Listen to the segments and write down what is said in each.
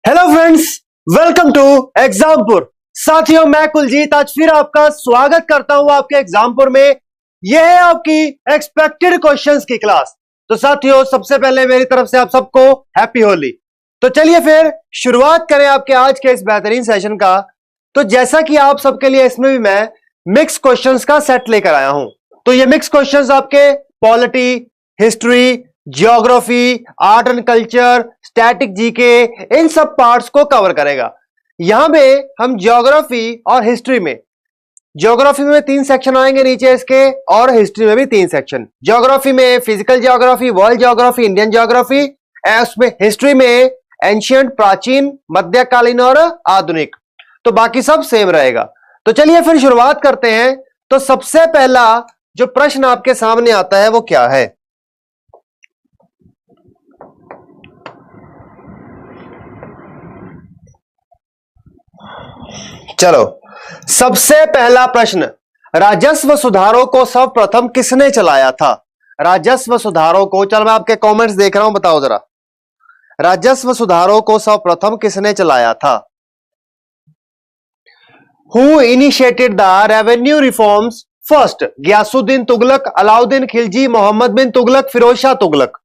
Hello friends, welcome to Exampur. साथियों, मैं कुलजीत आज फिर आपका स्वागत करता हूं आपके एग्जामपुर में। यह है आपकी एक्सपेक्टेड क्वेश्चंस की क्लास। तो साथियों, सबसे पहले मेरी तरफ से आप सबको हैप्पी होली। तो चलिए फिर शुरुआत करें आपके आज के इस बेहतरीन सेशन का। तो जैसा कि आप सबके लिए इसमें भी मैं मिक्स क्वेश्चंस का सेट लेकर आया हूं। तो ये मिक्स क्वेश्चंस आपके polity, history, geography, art and culture, static GK, इन सब पार्ट्स को कवर करेगा। यहां पे हम ज्योग्राफी और हिस्ट्री में, ज्योग्राफी में 3 सेक्शन आएंगे नीचे इसके, और हिस्ट्री में भी 3 सेक्शन। ज्योग्राफी में physical geography, world geography, Indian geography, उसमें हिस्ट्री में एंशियंट, प्राचीन, मध्यकालीन और आधुनिक। तो बाकी सब सेम रहेगा। तो चलिए फिर शुरुआत करते हैं। तो सबसे पहला जो प्रश्न आपके सामने आता है वो क्या है? चलो, सबसे पहला प्रश्न, राजस्व सुधारों को सर्वप्रथम किसने चलाया था? राजस्व सुधारों को, चलो मैं आपके कमेंट्स देख रहा हूं, बताओ जरा, राजस्व सुधारों को सर्वप्रथम किसने चलाया था? Who initiated the revenue reforms first? Ghiyasuddin Tughlaq, Alauddin Khilji, Muhammad bin Tughlaq, Firoz Shah Tughlaq.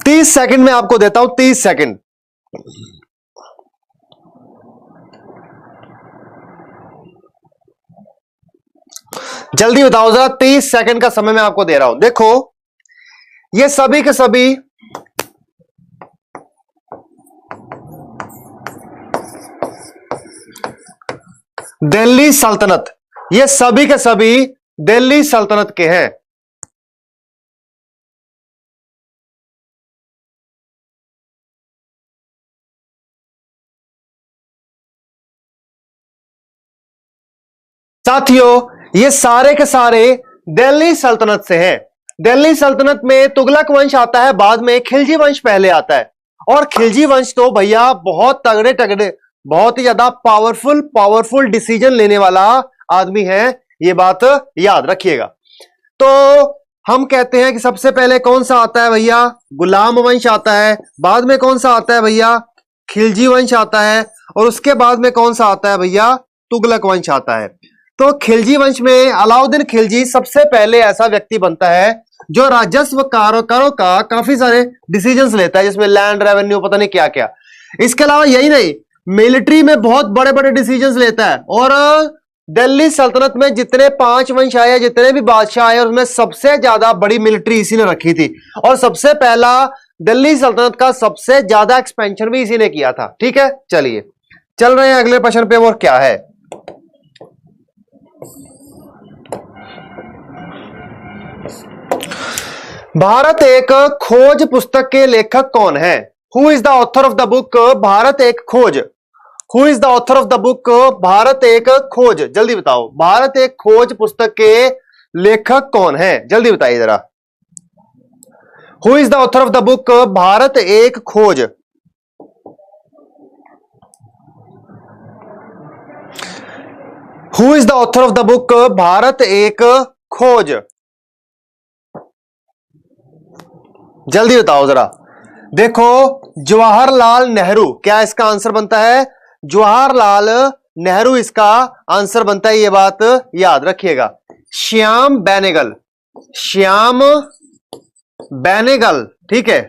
30 second में आपको देता हूं, 30 सेकंड। जल्दी बताओ जरा, 30 सेकंड का समय मैं आपको दे रहा हूं। देखो, ये सभी के सभी दिल्ली सल्तनत, ये सभी के सभी दिल्ली सल्तनत के हैं। साथियों, ये सारे के सारे दिल्ली सल्तनत से हैं। दिल्ली सल्तनत में तुगलक वंश आता है, बाद में खिलजी वंश पहले आता है। और खिलजी वंश तो भैया बहुत तगड़े तगड़े, बहुत ही ज्यादा पावरफुल डिसीजन लेने वाला आदमी है, ये बात याद रखिएगा। तो हम कहते हैं कि सबसे पहले कौन सा आता है भैया? गुलाम वंश आता है। बाद में कौन सा आता है भैया? खिलजी वंश आता है। और उसके बाद में कौन सा आता है भैया? तुगलक वंश आता है। तो खिलजी वंश में अलाउद्दीन खिलजी सबसे पहले ऐसा व्यक्ति बनता है जो राजस्व कारों का काफी सारे डिसीजंस लेता है, जिसमें लैंड, रेवेन्यू, पता नहीं क्या क्या। इसके अलावा यही नहीं, मिलिट्री में बहुत बड़े बड़े डिसीजंस लेता है। और दिल्ली सल्तनत में जितने 5 वंश आए, जितने भी बादशाह आए, उसमें सबसे ज्यादा बड़ी मिलिट्री इसी ने रखी थी। और सबसे पहला दिल्ली सल्तनत का सबसे ज्यादा एक्सपेंशन भी इसी ने किया था। ठीक है, चलिए चल रहे हैं अगले प्रश्न पे। वो क्या है? भारत एक खोज पुस्तक के लेखक कौन है? Who is the author of the book Bharat एक खोज? Who is the author of the book Bharat एक खोज? जल्दी बताओ, भारत एक खोज पुस्तक के लेखक कौन है? जल्दी बताइए जरा। Who is the author of the book Bharat एक खोज? Who is the author of the book Bharat एक खोज? जल्दी बताओ जरा। देखो, जवाहरलाल नेहरू, क्या इसका आंसर बनता है? जवाहरलाल नेहरू इसका आंसर बनता है, ये बात याद रखिएगा। श्याम बेनेगल, श्याम बेनेगल, ठीक है,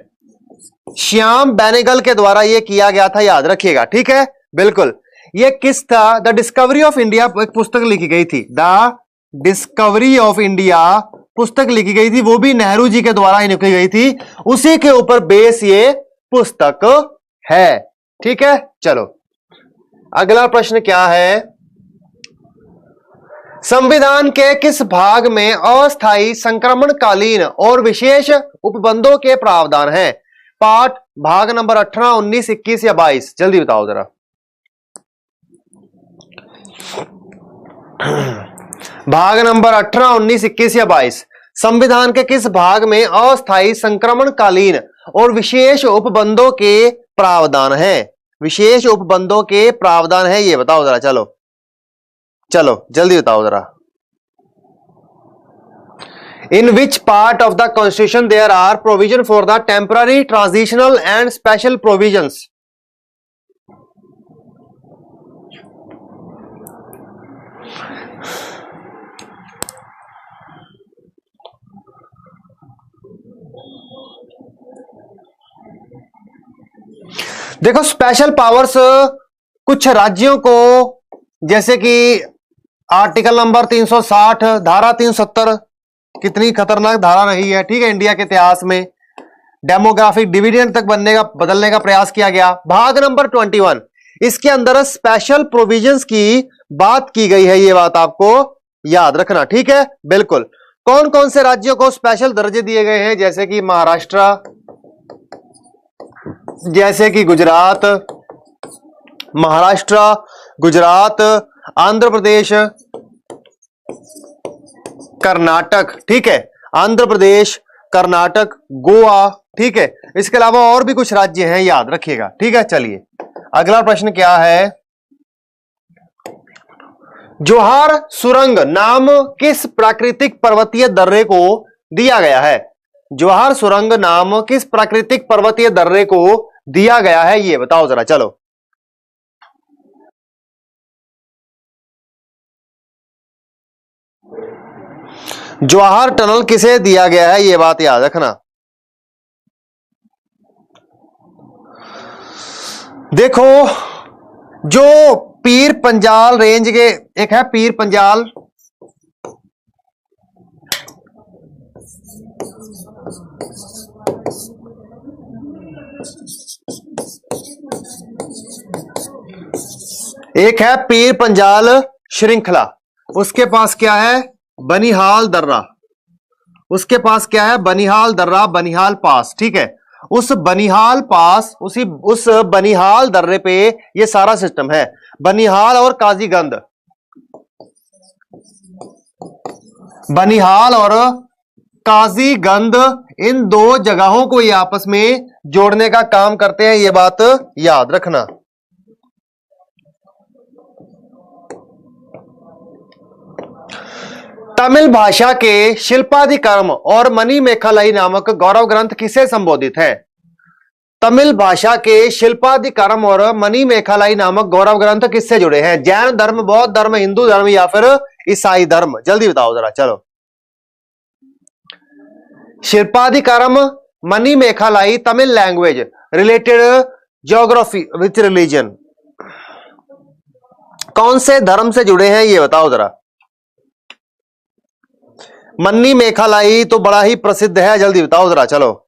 श्याम बेनेगल के द्वारा ये किया गया था, याद रखिएगा। ठीक है, बिल्कुल। ये किस था? द डिस्कवरी ऑफ इंडिया एक पुस्तक लिखी गई थी, द डिस्कवरी ऑफ इंडिया पुस्तक लिखी गई थी, वो भी नेहरू जी के द्वारा ही लिखी गई थी। उसी के ऊपर बेस ये पुस्तक है। ठीक है, चलो अगला प्रश्न क्या है? संविधान के किस भाग में अस्थायी संक्रमणकालीन और विशेष उपबंधों के प्रावधान हैं? पाठ भाग नंबर 18, 19, 21 या 22? जल्दी बताओ जरा। भाग नंबर 18, 19, 21 या 22? संविधान के किस भाग में अस्थायी संक्रमणकालीन और विशेष उपबंधों के प्रावधान हैं? विशेष उपबंधों के प्रावधान है, ये बताओ जरा। चलो चलो जल्दी बताओ जरा। In which part of the constitution there are provision for the temporary, transitional and special provisions? देखो स्पेशल पावर्स कुछ राज्यों को, जैसे कि आर्टिकल नंबर 360, धारा 370, कितनी खतरनाक धारा रही है, ठीक है, इंडिया के इतिहास में। डेमोग्राफिक डिविडेंड तक बदलने का प्रयास किया गया। भाग नंबर 21, इसके अंदर स्पेशल प्रोविजंस की बात की गई है, ये बात आपको याद रखना, ठीक है, बिल्कुल। कौन कौन से राज्यों को स्पेशल दर्जे दिए गए हैं? जैसे कि महाराष्ट्र, जैसे कि गुजरात, महाराष्ट्र, गुजरात, आंध्र प्रदेश, कर्नाटक, ठीक है, आंध्र प्रदेश, कर्नाटक, गोवा, ठीक है। इसके अलावा और भी कुछ राज्य हैं, याद रखिएगा, ठीक है। चलिए अगला प्रश्न क्या है? जोहार सुरंग नाम किस प्राकृतिक पर्वतीय दर्रे को दिया गया है? जोहार सुरंग नाम किस प्राकृतिक पर्वतीय दर्रे को दिया गया है, ये बताओ जरा। चलो जवाहर टनल किसे दिया गया है, ये बात याद रखना। देखो जो पीर पंजाल रेंज के, एक है पीर पंजाल, एक है पीर पंजाल श्रृंखला, उसके पास क्या है? बनिहाल दर्रा, उसके पास क्या है? बनिहाल दर्रा, बनिहाल पास, ठीक है। उस बनिहाल पास, उस बनिहाल दर्रे पे ये सारा सिस्टम है। बनिहाल और काजीगंज, बनिहाल और काजीगंज, इन दो जगहों को ये आपस में जोड़ने का काम करते हैं, ये बात याद रखना। तमिल भाषा के शिल्पाधिकर्म और मणिमेखलाई नामक गौरव ग्रंथ किसे संबोधित है? तमिल भाषा के शिल्पाधिकर्म और मणिमेखलाई नामक गौरव ग्रंथ किससे जुड़े हैं? जैन धर्म, बौद्ध धर्म, हिंदू धर्म या फिर ईसाई धर्म? जल्दी बताओ जरा। चलो Silappatikaram, Manimekalai, Tamil language, related geography with religion, कौन से धर्म से जुड़े हैं, ये बताओ जरा। मणिमेखलाई तो बड़ा ही प्रसिद्ध है, जल्दी बताओ जरा। चलो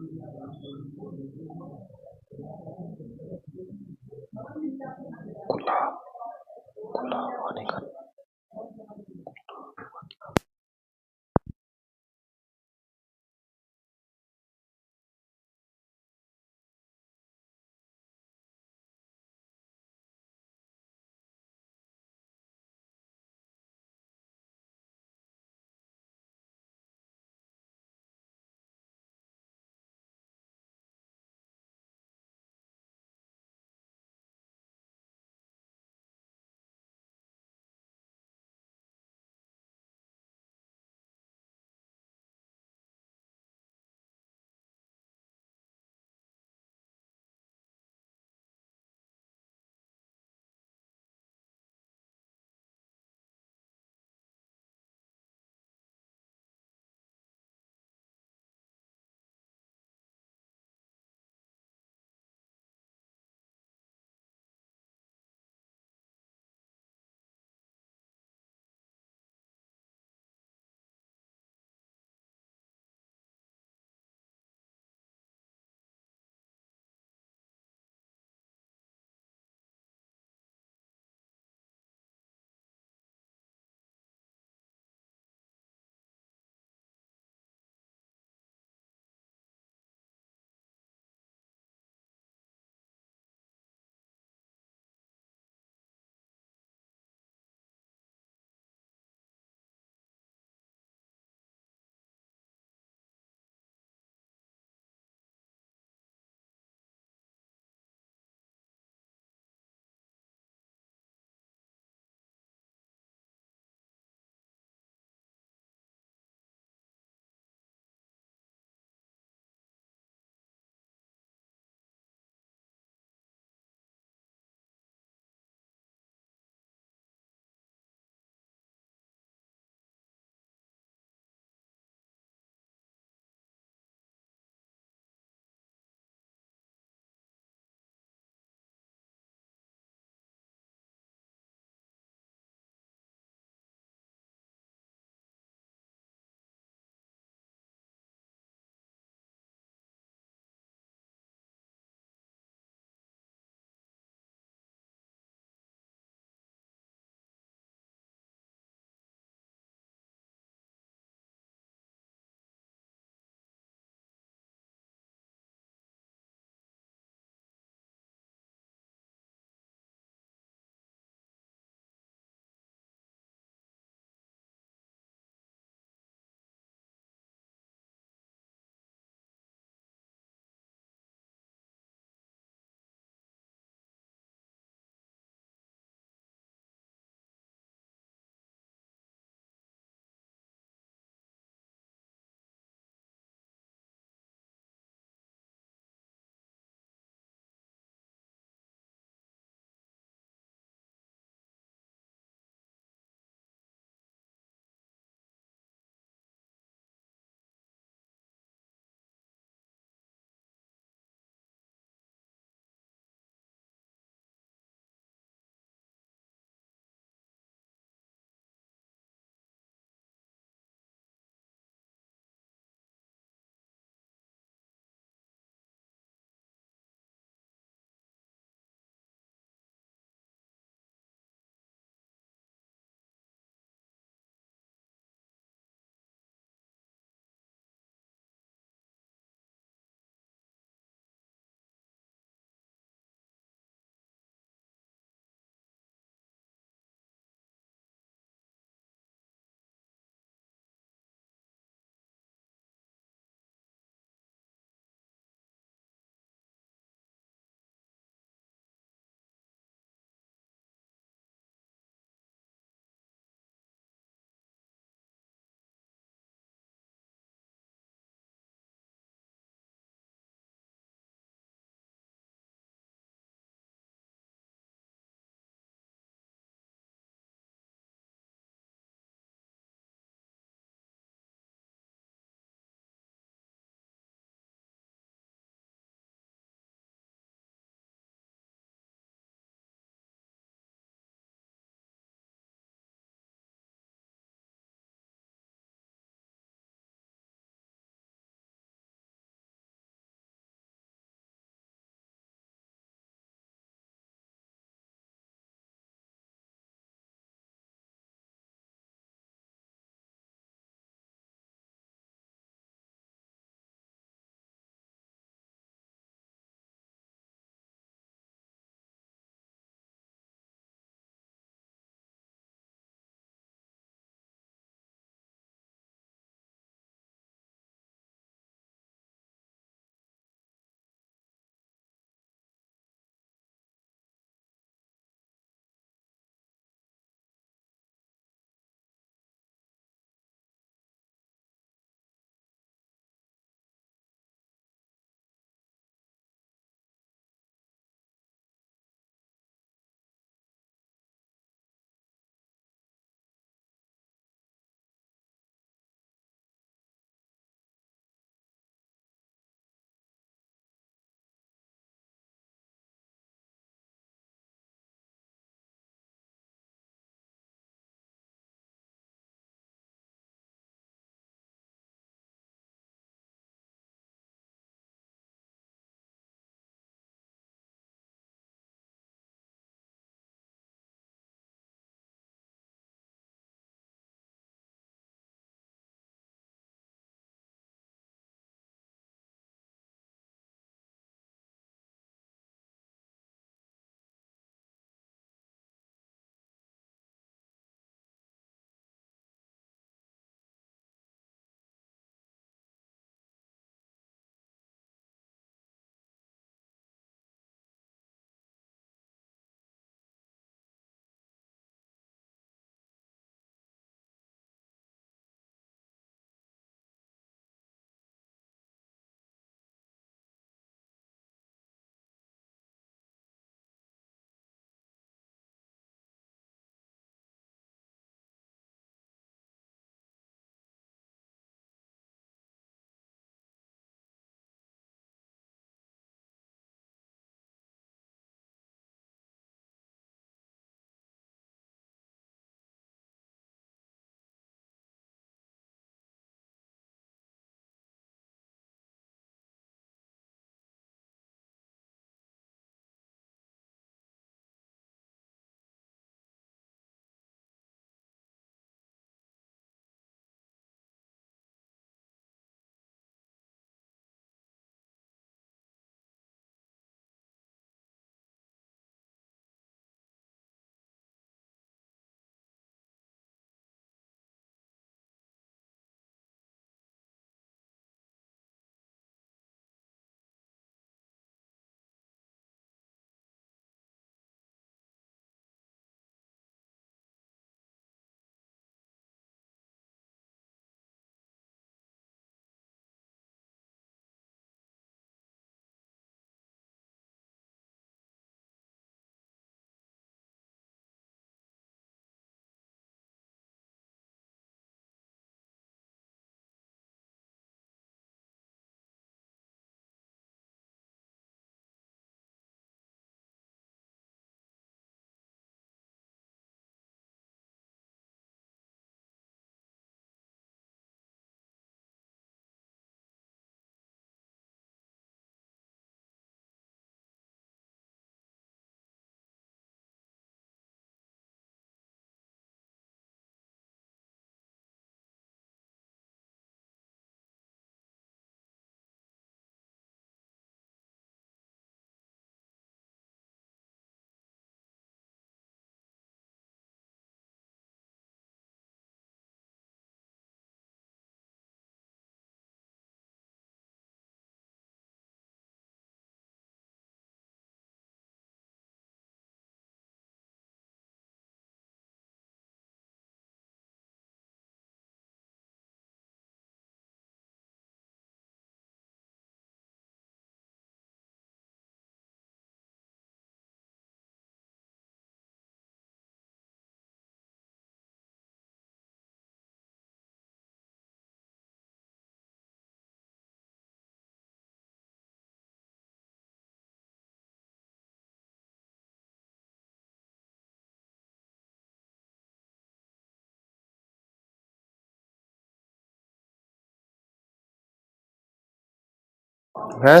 है।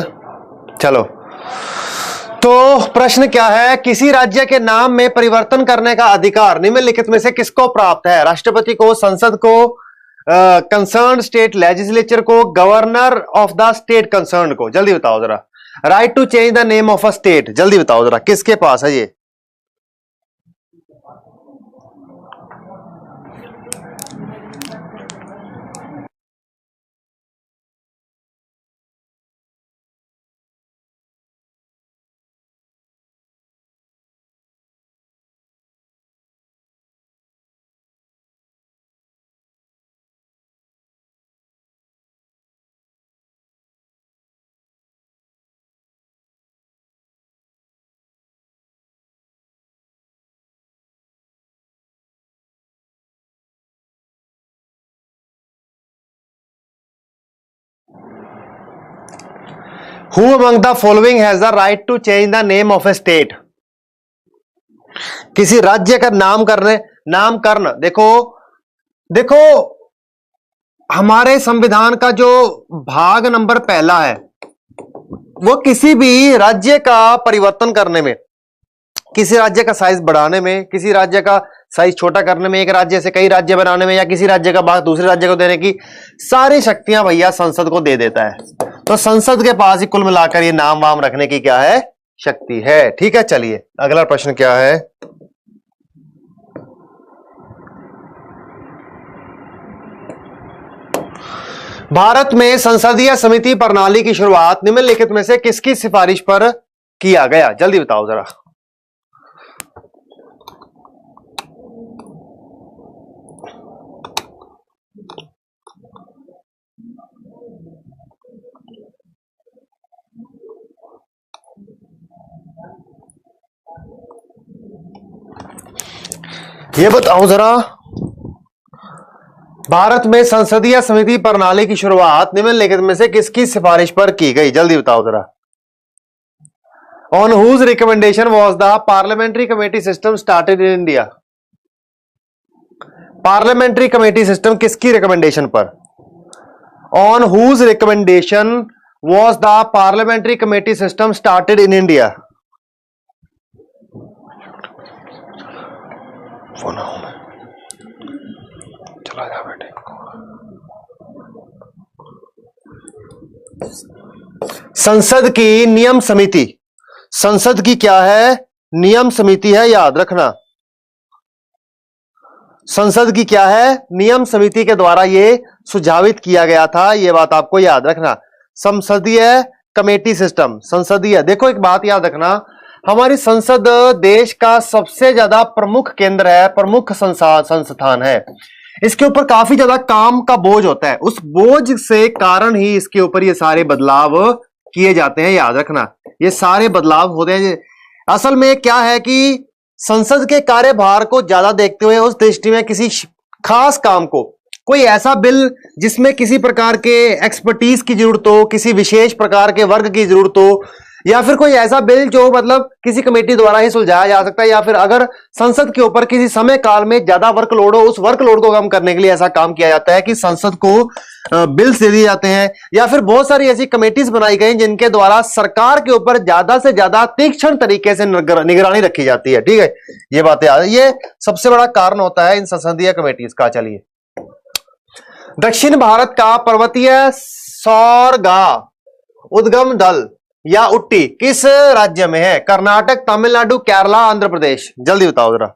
चलो, तो प्रश्न क्या है, किसी राज्य के नाम में परिवर्तन करने का अधिकार निम्नलिखित में से किसको प्राप्त है? राष्ट्रपति को, संसद को, कंसर्न स्टेट लेजिस्लेचर को, governor of the state concern को? जल्दी बताओ जरा। Right to change the name of a state, जल्दी बताओ जरा किसके पास है ये? Who among the following has the right to change the name of a state? किसी राज्य का नामकरण, देखो देखो, हमारे संविधान का जो भाग नंबर पहला है वो किसी भी राज्य का परिवर्तन करने में, किसी राज्य का साइज बढ़ाने में, किसी राज्य का साइज छोटा करने में, एक राज्य से कई राज्य बनाने में, या किसी राज्य का भाग दूसरे राज्य को देने की सारी शक्तियां भैया संसद को दे देता है। तो संसद के पास ही कुल मिलाकर ये नाम वाम रखने की क्या है? शक्ति है। ठीक है, चलिए अगला प्रश्न क्या है? भारत में संसदीय समिति प्रणाली की शुरुआत निम्नलिखित में से किसकी सिफारिश पर किया गया? जल्दी बताओ जरा। ये बताओ जरा, भारत में संसदीय समिति प्रणाली की शुरुआत निम्नलिखित में से किसकी सिफारिश पर की गई? जल्दी बताओ जरा। On whose recommendation was the parliamentary committee system started in India? Parliamentary committee system किसकी रिकमेंडेशन पर? On whose recommendation was the parliamentary committee system started in India? चला जा बेटे। संसद की नियम समिति, संसद की क्या है? नियम समिति है, याद रखना। संसद की क्या है? नियम समिति के द्वारा यह सुझावित किया गया था, यह बात आपको याद रखना। संसदीय कमेटी सिस्टम, संसदीय, देखो एक बात याद रखना, हमारी संसद देश का सबसे ज्यादा प्रमुख केंद्र है, प्रमुख संस्थान है। इसके ऊपर काफी ज्यादा काम का बोझ होता है, उस बोझ से कारण ही इसके ऊपर ये सारे बदलाव किए जाते हैं, याद रखना। ये सारे बदलाव होते हैं। असल में क्या है कि संसद के कार्यभार को ज्यादा देखते हुए उस दृष्टि में किसी खास काम को, कोई ऐसा बिल जिसमें किसी प्रकार के एक्सपर्टीज की जरूरत हो, किसी विशेष प्रकार के वर्ग की जरूरत हो, या फिर कोई ऐसा बिल जो मतलब किसी कमेटी द्वारा ही सुलझाया जा सकता है, या फिर अगर संसद के ऊपर किसी समय काल में ज्यादा वर्कलोड हो, उस वर्कलोड को कम करने के लिए ऐसा काम किया जाता है कि संसद को बिल्स दे दिए जाते हैं, या फिर बहुत सारी ऐसी कमेटीज बनाई गई जिनके द्वारा सरकार के ऊपर ज्यादा से ज्यादा तीक्ष्ण तरीके से निगरानी रखी जाती है। ठीक है, ये बातें ये सबसे बड़ा कारण होता है इन संसदीय कमेटीज का। चलिए, दक्षिण भारत का पर्वतीय सौरगा उद्गम दल या उट्टी किस राज्य में है? कर्नाटक, तमिलनाडु, केरला, आंध्र प्रदेश? जल्दी बताओ जरा।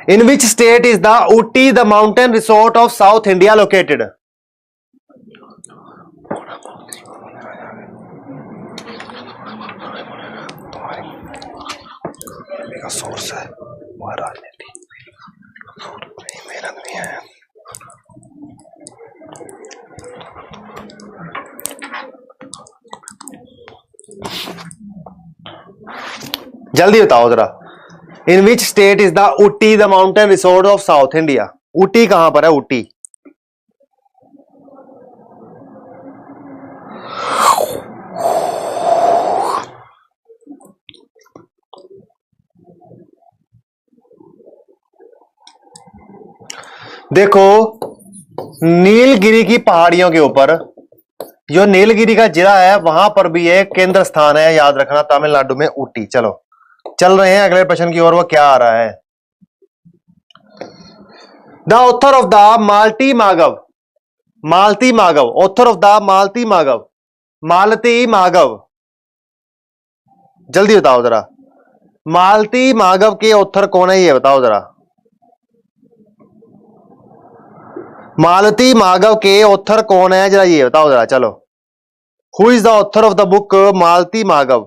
In which state is the Ooty the mountain resort of south India located? तुम्हारी सोर्स है राजनीति, मेहनत भी है। जल्दी बताओ जरा, in which state is the Ooty the mountain resort of south India? Ooty कहां पर है? ऊटी देखो, नीलगिरी की पहाड़ियों के ऊपर जो नीलगिरी का जिला है वहां पर भी एक केंद्र स्थान है, याद रखना, तमिलनाडु में ऊटी। चलो चल रहे हैं अगले प्रश्न की ओर, वो क्या आ रहा है। द ऑथर ऑफ द मालती मागव, मालती मागव, ऑथर ऑफ द मालती मागव, मालती मागव, जल्दी बताओ जरा, मालती मागव के ऑथर कौन है ये बताओ जरा। मालती मागव के ऑथर कौन है जरा ये बताओ जरा। चलो, who is the author of the book Malati Madhav.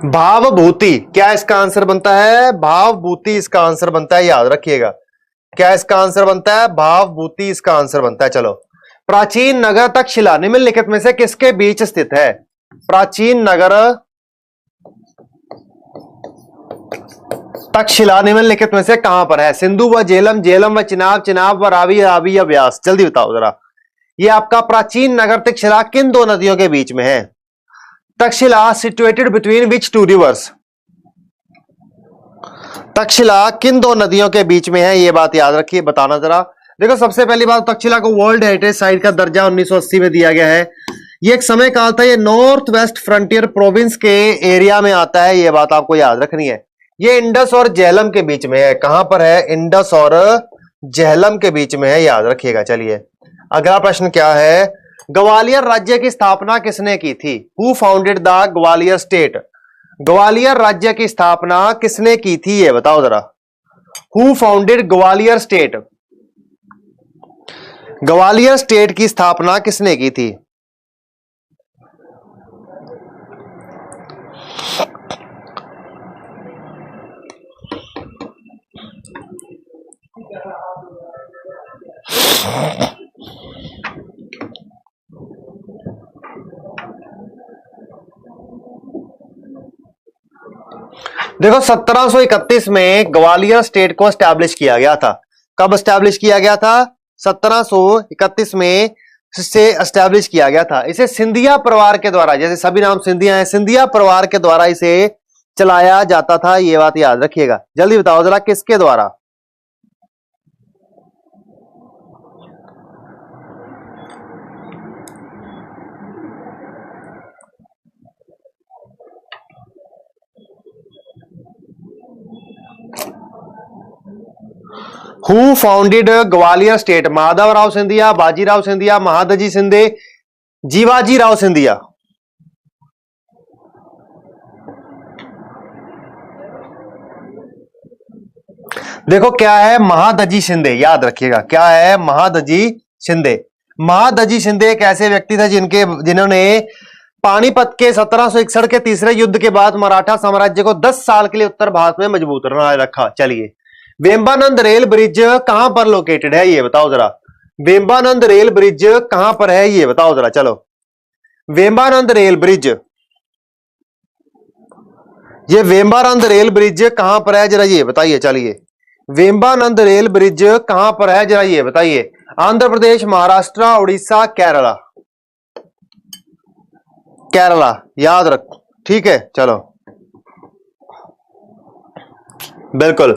Bhavabhuti, क्या इसका आंसर बनता है? भावभूति इसका आंसर बनता है, याद रखिएगा। क्या इसका आंसर बनता है? भावभूति इसका आंसर बनता है। चलो, प्राचीन नगर तक्षशिला निम्नलिखित में से किसके बीच स्थित है? प्राचीन नगर तक्षशिला निम्नलिखित में से कहां पर है? सिंधु व झेलम, झेलम व चिनाब, चिनाब व रावी, रावी व व्यास। जल्दी बताओ जरा, ये आपका प्राचीन नगर तक्षशिला किन दो नदियों के बीच में है? Taxila situated between which two rivers? Taxila किन दो नदियों के बीच में है, ये बात याद रखिए, बताना जरा। देखो, सबसे पहली बात, तक्षशिला को वर्ल्ड हेरिटेज साइट का दर्जा 1980 में दिया गया है। ये एक समय काल था, ये नॉर्थ वेस्ट फ्रंटियर प्रोविंस के एरिया में आता है, ये बात आपको याद रखनी है। ये इंडस और झेलम के बीच में है। कहां पर है? इंडस और झेलम के बीच में है, याद रखिएगा। चलिए, अगला प्रश्न क्या है? ग्वालियर राज्य की स्थापना किसने की थी? Who founded the Gwalior state? Gwalior राज्य की स्थापना किसने की थी, ये बताओ जरा। Who founded Gwalior state? Gwalior state की स्थापना किसने की थी? देखो, 1731 में ग्वालियर स्टेट को एस्टैब्लिश किया गया था। कब एस्टैब्लिश किया गया था? 1731 में से एस्टैब्लिश किया गया था। इसे सिंधिया परिवार के द्वारा, जैसे सभी नाम सिंधिया हैं, सिंधिया परिवार के द्वारा इसे चलाया जाता था, ये बात याद रखिएगा। जल्दी बताओ जरा, किसके द्वारा? Who founded Gwalior state? Madhavrao Scindia, Bajirao Scindia, Mahadji Shinde, Jiwaji Rao Scindia. देखो, क्या है? महादजी शिंदे, याद रखिएगा। क्या है? महादजी शिंदे। महादजी शिंदे एक ऐसे व्यक्ति थे जिन्होंने पानीपत के 1761 के तीसरे युद्ध के बाद मराठा साम्राज्य को 10 साल के लिए उत्तर भारत में मजबूत रखा। चलिए, वेम्बानंद रेल ब्रिज कहां पर लोकेटेड है, ये बताओ जरा। वेम्बानंद रेल ब्रिज कहां पर है, ये बताओ जरा। चलो, वेम्बानंद रेल ब्रिज, ये वेम्बानंद रेल ब्रिज कहां पर है जरा ये बताइए। चलिए, वेम्बानंद रेल ब्रिज कहां पर है जरा ये बताइए। आंध्र प्रदेश, महाराष्ट्र, उड़ीसा, केरला? केरला, याद रख, ठीक है। चलो, बिल्कुल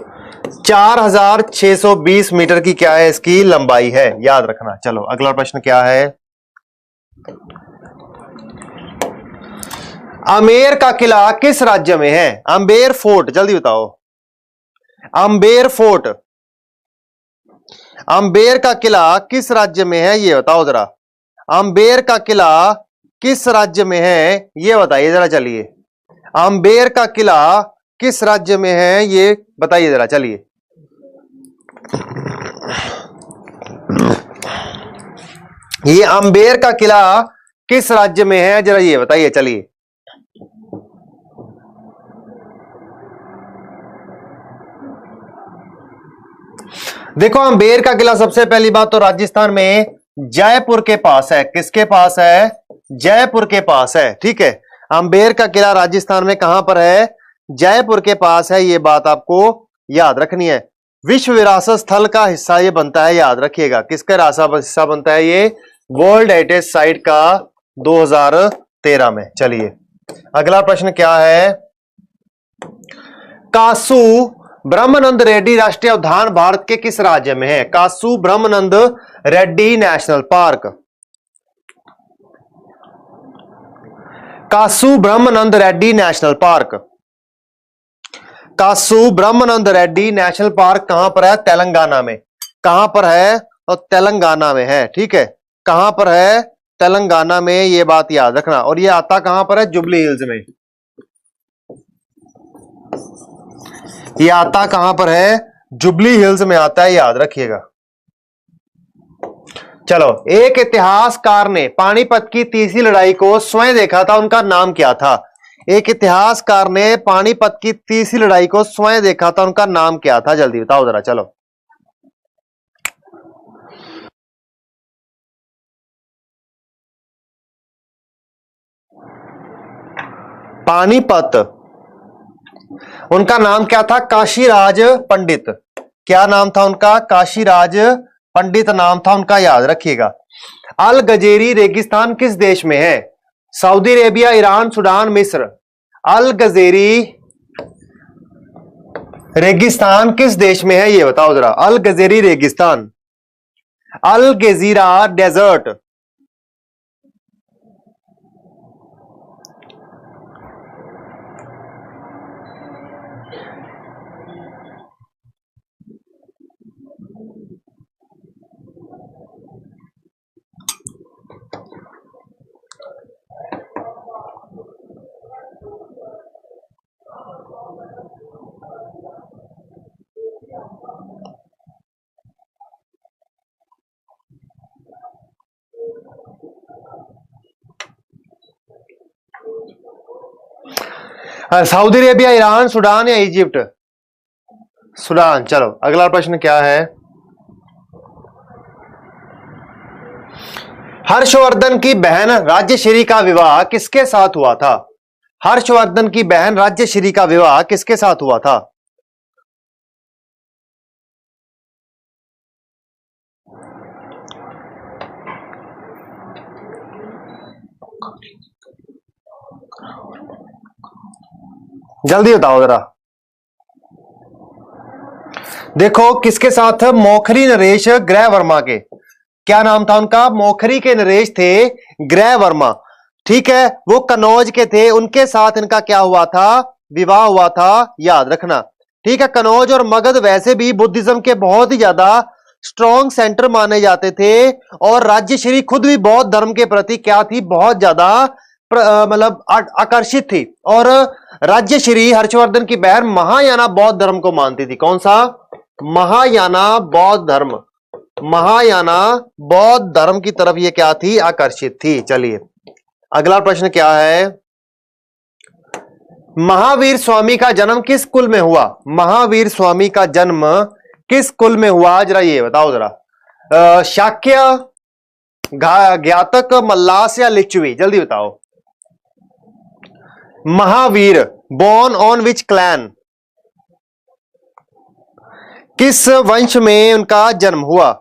4620 मीटर की क्या है इसकी लंबाई है, याद रखना। चलो, अगला प्रश्न क्या है? अमेर का किला किस राज्य में है? अम्बेर फोर्ट, जल्दी बताओ। अम्बेर फोर्ट, अम्बेर का किला किस राज्य में है, ये बताओ जरा। अम्बेर का किला किस राज्य में है, ये बताइए जरा। चलिए, अम्बेर का किला किस राज्य में है, ये बताइए जरा। चलिए, ये अम्बेर का किला किस राज्य में है जरा ये बताइए। चलिए, देखो, अम्बेर का किला सबसे पहली बात तो राजस्थान में जयपुर के पास है। किसके पास है? जयपुर के पास है, ठीक है। अम्बेर का किला राजस्थान में कहां पर है? जयपुर के पास है, ये बात आपको याद रखनी है। विश्व विरासत स्थल का हिस्सा ये बनता है, याद रखिएगा। किसका हिस्सा बनता है ये? वर्ल्ड हेरिटेज साइट का 2013 में। चलिए, अगला प्रश्न क्या है? कासू ब्रह्मानंद रेड्डी राष्ट्रीय उद्यान भारत के किस राज्य में है? कासु ब्रह्मानंद रेड्डी नेशनल पार्क। कासु ब्रह्मानंद रेड्डी नेशनल पार्क। कासु ब्रह्मानंद रेड्डी नेशनल पार्क कहां पर है? तेलंगाना में। कहां पर है? तो तेलंगाना में है। ठीक है, कहां पर है? तेलंगाना में, ये बात याद रखना। और ये आता कहां पर है? जुबली हिल्स में। ये आता कहां पर है? जुबली हिल्स में आता है, याद रखिएगा। चलो, एक इतिहासकार ने पानीपत की तीसरी लड़ाई को स्वयं देखा था, उनका नाम क्या था? एक इतिहासकार ने पानीपत की तीसरी लड़ाई को स्वयं देखा था, उनका नाम क्या था? जल्दी बताओ जरा। चलो, पानीपत, उनका नाम क्या था? काशीराज पंडित। क्या नाम था उनका? काशीराज पंडित नाम था उनका, याद रखिएगा। अल गजेरी रेगिस्तान किस देश में है? सऊदी अरेबिया, ईरान, सूडान, मिस्र। अल गजेरी रेगिस्तान किस देश में है, ये बताओ जरा। अल गजेरी रेगिस्तान, al Gezira desert. Saudi Arabia, Iran, Sudan या इजिप्ट? सूडान। चलो, अगला प्रश्न क्या है? हर्षवर्धन की बहन राज्यश्री का विवाह किसके साथ हुआ था? हर्षवर्धन की बहन राज्यश्री का विवाह किसके साथ हुआ था? जल्दी बताओ जरा। देखो, किसके साथ? मोखरी नरेश ग्रह वर्मा के। क्या नाम था उनका? मोखरी के नरेश थे ग्रह वर्मा। ठीक है, वो कनौज के थे, उनके साथ इनका क्या हुआ था? विवाह हुआ था, याद रखना। ठीक है, कनौज और मगध वैसे भी बुद्धिज्म के बहुत ही ज्यादा स्ट्रॉन्ग सेंटर माने जाते थे, और राज्यश्री खुद भी बौद्ध धर्म के प्रति क्या थी? बहुत ज्यादा मतलब आकर्षित थी। और राज्यश्री हर्षवर्धन की बहन महायाना बौद्ध धर्म को मानती थी। कौन सा? महायाना बौद्ध धर्म। महायाना बौद्ध धर्म की तरफ ये क्या थी? आकर्षित थी। चलिए, अगला प्रश्न क्या है? महावीर स्वामी का जन्म किस कुल में हुआ? महावीर स्वामी का जन्म किस कुल में हुआ? जरा ये बताओ जरा। शाक्य, ज्ञातक, मल्लास या लिच्छवी? जल्दी बताओ। Mahavir born on which clan? किस वंश में उनका जन्म हुआ?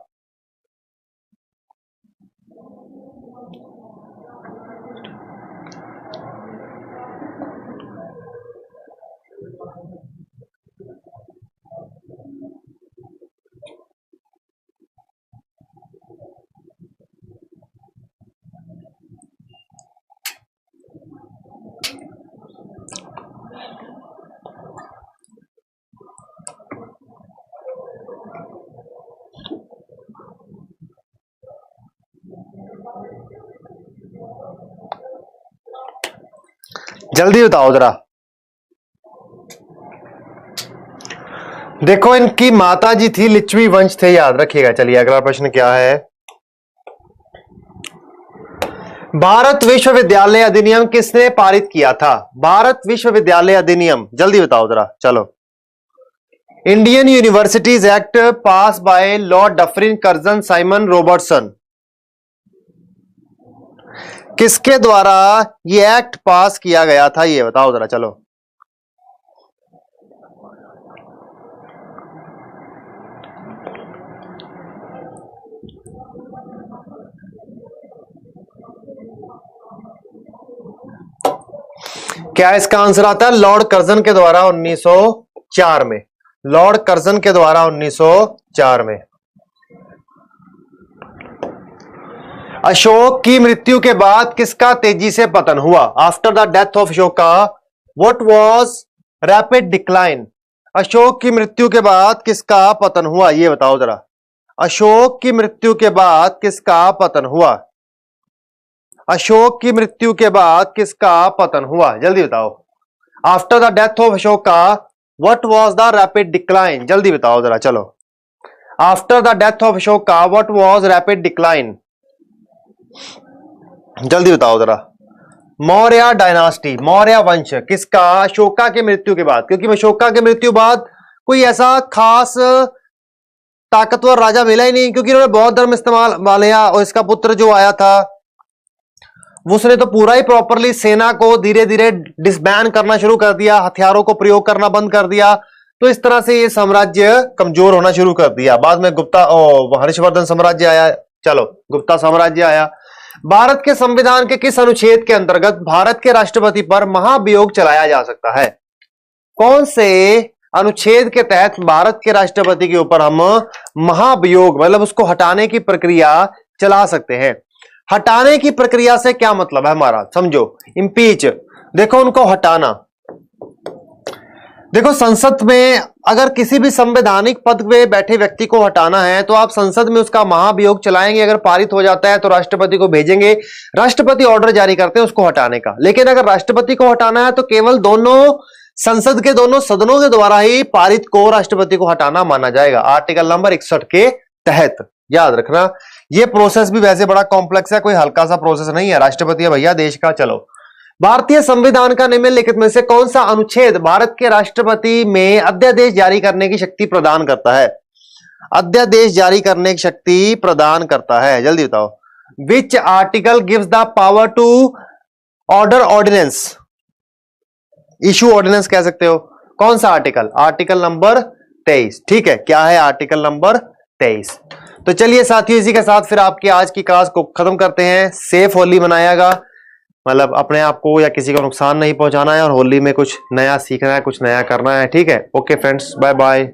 जल्दी बताओ जरा। देखो, इनकी माता जी थी लिच्छवी वंश थे, याद रखिएगा। चलिए, अगला प्रश्न क्या है? भारत विश्वविद्यालय अधिनियम किसने पारित किया था? भारत विश्वविद्यालय अधिनियम, जल्दी बताओ जरा। चलो, Indian universities act pass by Lord Dufferin Curzon Simon Robertson. किसके द्वारा ये एक्ट पास किया गया था, ये बताओ जरा। चलो, क्या इसका आंसर आता है? लॉर्ड कर्जन के द्वारा 1904 में। लॉर्ड कर्जन के द्वारा 1904 में। अशोक की मृत्यु के बाद किसका तेजी से पतन हुआ? After the death of Ashoka what was rapid decline? Ashok की मृत्यु के बाद किसका पतन हुआ, यह बताओ जरा। अशोक की मृत्यु के बाद किसका पतन हुआ? अशोक की मृत्यु के बाद किसका पतन हुआ, जल्दी बताओ। After the death of Ashoka what was the rapid decline? जल्दी बताओ जरा, चलो। After the death of Ashoka what was rapid decline? जल्दी बताओ जरा। मौर्य डायनास्टी, मौर्य वंश किसका? अशोका के मृत्यु के बाद, क्योंकि अशोका के मृत्यु बाद कोई ऐसा खास ताकतवर राजा मिला ही नहीं, क्योंकि उन्होंने बौद्ध धर्म इस्तेमाल वालिया और इसका पुत्र जो आया था उसने तो पूरा ही प्रॉपरली सेना को धीरे धीरे डिसबैंड करना शुरू कर दिया, हथियारों को प्रयोग करना बंद कर दिया। तो इस तरह से ये साम्राज्य कमजोर होना शुरू कर दिया। बाद में गुप्ता हर्षवर्धन साम्राज्य आया, चलो गुप्ता साम्राज्य आया। भारत के संविधान के किस अनुच्छेद के अंतर्गत भारत के राष्ट्रपति पर महाभियोग चलाया जा सकता है? कौन से अनुच्छेद के तहत भारत के राष्ट्रपति के ऊपर हम महाभियोग मतलब उसको हटाने की प्रक्रिया चला सकते हैं? हटाने की प्रक्रिया से क्या मतलब है हमारा, समझो। इम्पीच, देखो उनको हटाना। देखो संसद में अगर किसी भी संवैधानिक पद पे बैठे व्यक्ति को हटाना है तो आप संसद में उसका महाभियोग चलाएंगे। अगर पारित हो जाता है तो राष्ट्रपति को भेजेंगे, राष्ट्रपति ऑर्डर जारी करते हैं उसको हटाने का। लेकिन अगर राष्ट्रपति को हटाना है तो केवल दोनों संसद के दोनों सदनों के द्वारा ही पारित को राष्ट्रपति को हटाना माना जाएगा, आर्टिकल नंबर 61 के तहत। याद रखना, यह प्रोसेस भी वैसे बड़ा कॉम्प्लेक्स है, कोई हल्का सा प्रोसेस नहीं है। राष्ट्रपति है भैया देश का। चलो, भारतीय संविधान का निम्नलिखित में से कौन सा अनुच्छेद भारत के राष्ट्रपति में अध्यादेश जारी करने की शक्ति प्रदान करता है? अध्यादेश जारी करने की शक्ति प्रदान करता है, जल्दी बताओ। Which article gives the power to order ordinance? Issue ordinance कह सकते हो। कौन सा आर्टिकल? Article number 23। ठीक है, क्या है आर्टिकल नंबर 23? तो चलिए साथियों, इसी के साथ फिर आपकी आज की क्लास को खत्म करते हैं। सेफ होली मनाएगा, मतलब अपने आप को या किसी को नुकसान नहीं पहुंचाना है, और होली में कुछ नया सीखना है, कुछ नया करना है। ठीक है, ओके फ्रेंड्स, बाय बाय।